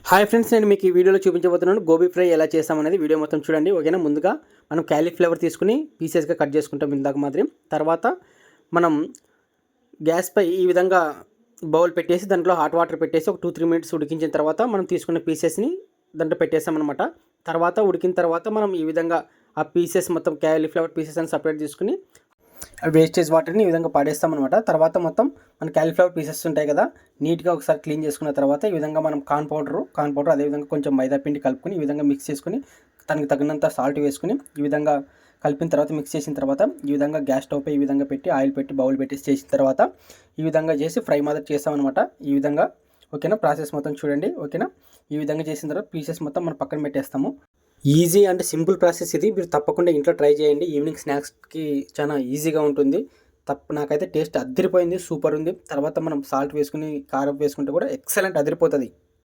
Hi friends, నేను మీకు ఈ వీడియోలో చూపించబోతున్నాను గోబీ ఫ్రై ఎలా చేస్తామనేది. వీడియో మొత్తం చూడండి, ఓకేనా. ముందుగా మనం క్యాలీఫ్లవర్ తీసుకుని పీసెస్గా కట్ చేసుకుంటాం ఇందాక మాదిరి. తర్వాత మనం గ్యాస్పై ఈ విధంగా బౌల్ పెట్టేసి దాంట్లో హాట్ వాటర్ పెట్టేసి ఒక 2-3 మినిట్స్ ఉడికించిన తర్వాత మనం తీసుకున్న పీసెస్ని దాంట్లో పెట్టేస్తామన్నమాట. తర్వాత ఉడికిన తర్వాత మనం ఈ విధంగా ఆ పీసెస్ మొత్తం క్యాలీఫ్లవర్ పీసెస్ అని సపరేట్ తీసుకుని వేస్టేజ్ వాటర్ని ఈ విధంగా పాడేస్తామన్నమాట. తర్వాత మొత్తం మన క్యాలీఫ్లవర్ పీసెస్ ఉంటాయి కదా, నీట్గా ఒకసారి క్లీన్ చేసుకున్న తర్వాత ఈ విధంగా మనం కార్న్ పౌడర్ అదేవిధంగా కొంచెం మైదా పిండి కలుపుకొని ఈ విధంగా మిక్స్ చేసుకుని దానికి తగినంత సాల్ట్ వేసుకుని ఈ విధంగా కలిపిన తర్వాత మిక్స్ చేసిన తర్వాత ఈ విధంగా గ్యాస్ స్టవ్ పై ఈ విధంగా పెట్టి ఆయిల్ పెట్టి బౌల్ పెట్టేసి చేసిన తర్వాత ఈ విధంగా చేసి ఫ్రై మాదిరి చేస్తామన్నమాట. ఈ విధంగా ఓకేనా. ప్రాసెస్ మొత్తం చూడండి, ఓకేనా. ఈ విధంగా చేసిన తర్వాత పీసెస్ మొత్తం మనం పక్కన పెట్టేస్తాము. ఈజీ అండ్ సింపుల్ ప్రాసెస్ ఇది. మీరు తప్పకుండా ఇంట్లో ట్రై చేయండి. ఈవినింగ్ స్నాక్స్కి చాలా ఈజీగా ఉంటుంది. నాకైతే టేస్ట్ అదిరిపోయింది, సూపర్ ఉంది. తర్వాత మనం సాల్ట్ వేసుకుని కారం వేసుకుంటే కూడా ఎక్సలెంట్ అదిరిపోతుంది.